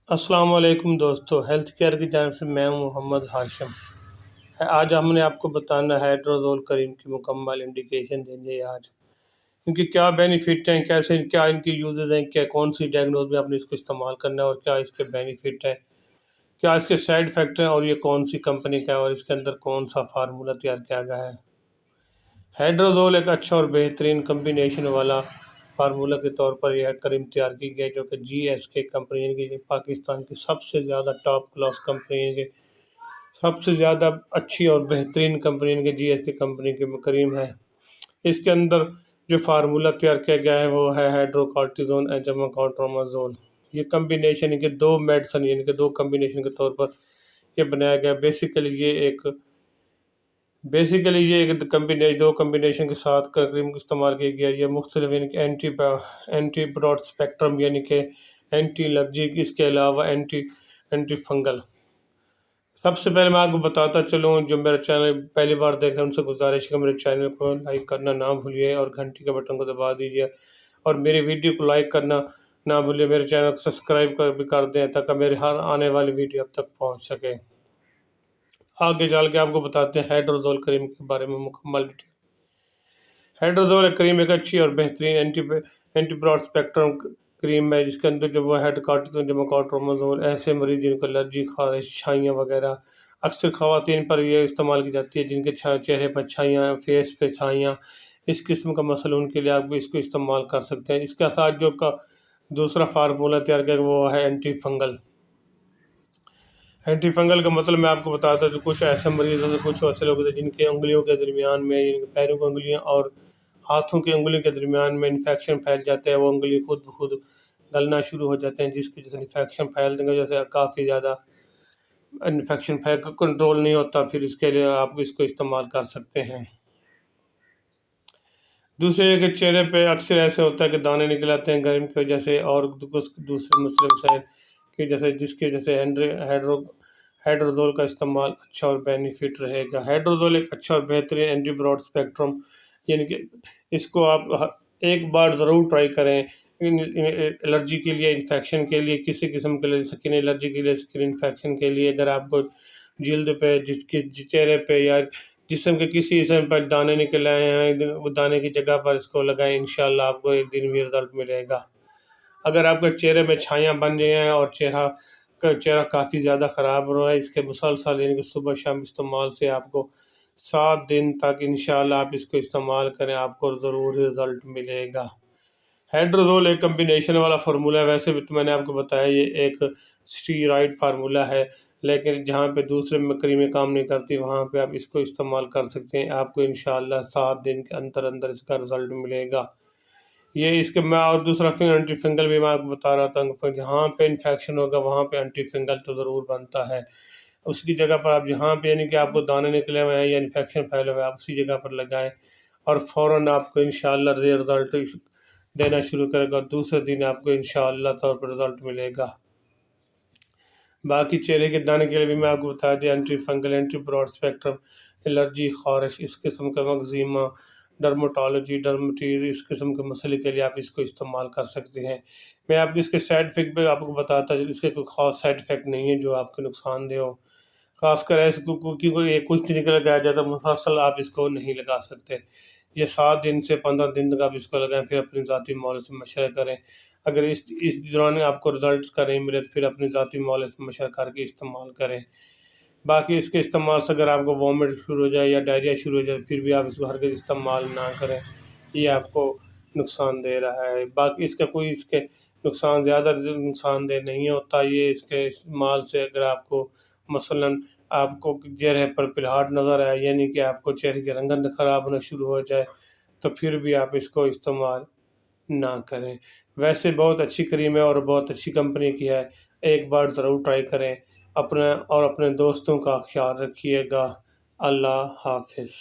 السلام علیکم دوستو، ہیلتھ کیئر کی جانب سے میں ہوں محمد ہاشم۔ آج ہم نے آپ کو بتانا ہے ہائیڈروزول کریم کی مکمل انڈیکیشن دیں گے آج ان کی کیا بینیفٹ ہیں، کیا ان کی یوزز ہیں، کیا کون سی ڈائگنوز میں آپ نے اس کو استعمال کرنا ہے اور کیا اس کے بینیفٹ ہے، کیا اس کے سائیڈ افیکٹ ہیں اور یہ کون سی کمپنی کا ہے اور اس کے اندر کون سا فارمولہ تیار کیا گیا ہے۔ ہائیڈروزول ایک اچھا اور بہترین کمبینیشن والا فارمولہ کے طور پر یہ کریم تیار کی گئی جو کہ GSK کمپنی یعنی کہ پاکستان کی سب سے زیادہ ٹاپ کلاس کمپنی یعنی کہ سب سے زیادہ اچھی اور بہترین کمپنی یعنی کہ GSK کمپنی کی کریم ہے۔ اس کے اندر جو فارمولہ تیار کیا گیا ہے وہ ہے ہائیڈروکارٹیزون ایجماکوٹرامازول۔ یہ کمبینیشن یعنی کہ دو میڈیسن یعنی کہ دو کمبینیشن کے طور پر یہ بنایا گیا۔ بیسیکلی یہ دو کمبینیشن کے ساتھ کریم استعمال کیا گیا۔ یہ مختلف یعنی کہ اینٹی براڈ اسپیکٹرم یعنی کہ اینٹی الرجی، اس کے علاوہ اینٹی فنگل۔ سب سے پہلے میں آپ کو بتاتا چلوں، جو میرا چینل پہلی بار دیکھ رہے ہیں ان سے گزارش ہے کہ میرے چینل کو لائک کرنا نہ بھولیے اور گھنٹی کے بٹن کو دبا دیجیے اور میری ویڈیو کو لائک کرنا نہ بھولیے، میرے چینل کو سبسکرائب بھی کر دیں تاکہ میری ہر آنے والی ویڈیو اب تک پہنچ سکے۔ آگے چل کے آپ کو بتاتے ہیں ہائیڈروزول کریم کے بارے میں مکمل ڈیٹیل۔ ہائیڈروزول کریم ایک اچھی اور بہترین اینٹی براڈ اسپیکٹرم کریم ہے جس کے اندر جو وہ ہائیڈروکارٹیزون ایجماکوٹرامازول ایسے مریض جن کو الرجی، خارش، چھائیاں وغیرہ اکثر خواتین پر یہ استعمال کی جاتی ہے، جن کے چہرے پر چھائیاں، فیس پہ چھائیاں، اس قسم کا مسئلہ ان کے لیے آپ اس کو استعمال کر سکتے ہیں۔ اس کے ساتھ جو دوسرا فارمولہ تیار کیا وہ ہے اینٹی فنگل۔ اینٹی فنگل کا مطلب میں آپ کو بتاتا ہوں کہ کچھ ایسے مریض ہوتے ہیں، کچھ ایسے لوگ ہوتے ہیں جن کے انگلیوں کے درمیان میں یعنی پیروں کی انگلیاں اور ہاتھوں کی انگلیوں کے درمیان میں انفیکشن پھیل جاتے ہیں، وہ انگلی خود بخود گلنا شروع ہو جاتے ہیں، جس کی وجہ سے انفیکشن پھیلنے کی وجہ سے کافی زیادہ انفیکشن پھیل کر کنٹرول نہیں ہوتا، پھر اس کے لیے آپ اس کو استعمال کر سکتے ہیں۔ دوسرے یہ کہ چہرے پہ اکثر ایسے ہوتا ہے کہ دانے نکل آتے ہیں گرم کی وجہ سے اور دوسرے مسئلے مسائل کی جس کی وجہ سے ہائیڈروزول کا استعمال اچھا اور بینیفٹ رہے گا۔ ہائیڈروزول ایک اچھا اور بہترین اینٹی براڈ اسپیکٹرم یعنی کہ اس کو آپ ایک بار ضرور ٹرائی کریں۔ الرجی کے لیے، انفیکشن کے لیے، کسی قسم کے لیے، سکن الرجی کے لیے، اسکن انفیکشن کے لیے، اگر آپ کو جلد پہ چہرے پہ یا جسم کے کسی حصے پر دانے نکل آئے ہیں، وہ دانے کی جگہ پر اس کو لگائیں، انشاءاللہ آپ کو ایک دن بھی رزلٹ ملے گا۔ اگر آپ کے چہرے میں چھائیاں بن رہی ہیں اور چہرہ کافی زیادہ خراب ہو رہا ہے، اس کے مسلسل یعنی کہ صبح شام استعمال سے آپ کو 7 دن تک انشاءاللہ آپ اس کو استعمال کریں، آپ کو ضرور رزلٹ ملے گا۔ ہائیڈروزول ایک کمبینیشن والا فارمولہ ہے، ویسے بھی تو میں نے آپ کو بتایا یہ ایک اسٹیرائڈ فارمولہ ہے، لیکن جہاں پہ دوسرے کریمیں کام نہیں کرتی وہاں پہ آپ اس کو استعمال کر سکتے ہیں، آپ کو انشاءاللہ 7 دن کے اندر اس کا رزلٹ ملے گا۔ یہ اس کے میں اور دوسرا اینٹی فنگل بھی میں آپ کو بتا رہا تھا، جہاں پہ انفیکشن ہوگا وہاں پہ اینٹی فنگل تو ضرور بنتا ہے، اس کی جگہ پر آپ جہاں پہ یعنی کہ آپ کو دانے نکلے ہوئے ہیں یا انفیکشن پھیلے ہوئے ہیں آپ اسی جگہ پر لگائیں اور فوراً آپ کو انشاءاللہ رزلٹ دینا شروع کرے گا اور دوسرے دن آپ کو انشاءاللہ طور پر رزلٹ ملے گا۔ باقی چہرے کے دانے کے لیے بھی میں آپ کو بتا دیا، anti fungal, anti broad spectrum, allergy, خارش، اس قسم کا مگزیما، ڈرمٹالوجی، ڈرمٹیز، اس قسم کے مسئلے کے لیے آپ اس کو استعمال کر سکتے ہیں۔ میں آپ کو اس کے سائیڈ افیکٹ پہ آپ کو بتاتا ہوں، اس کے کوئی خاص سائیڈ افیکٹ نہیں ہے جو آپ کو نقصان دہ ہو، خاص کر ایسے کیونکہ کچھ دن کے لگایا جاتا ہے، مسلسل آپ اس کو نہیں لگا سکتے۔ یہ 7 دن سے 15 دن تک آپ اس کو لگائیں، پھر اپنی ذاتی معالجے سے مشورہ کریں۔ اگر اس دوران آپ کو رزلٹس کا نہیں ملے تو پھر اپنی ذاتی معالجے سے مشورہ کر کے استعمال کریں۔ باقی اس کے استعمال سے اگر آپ کو وامٹ شروع ہو جائے یا ڈائریا شروع ہو جائے پھر بھی آپ اس کو ہرگز استعمال نہ کریں، یہ آپ کو نقصان دے رہا ہے۔ باقی اس کے نقصان زیادہ نقصان دہ نہیں ہوتا۔ یہ اس کے استعمال سے اگر آپ کو مثلاً آپ کو چہرے پر پلہاٹ نظر آئے یعنی کہ آپ کو چہرے کی رنگت خراب ہونا شروع ہو جائے تو پھر بھی آپ اس کو استعمال نہ کریں۔ ویسے بہت اچھی کریم ہے اور بہت اچھی کمپنی کی ہے، ایک بار ضرور ٹرائی کریں۔ اپنے دوستوں کا خیال رکھیے گا۔ اللہ حافظ۔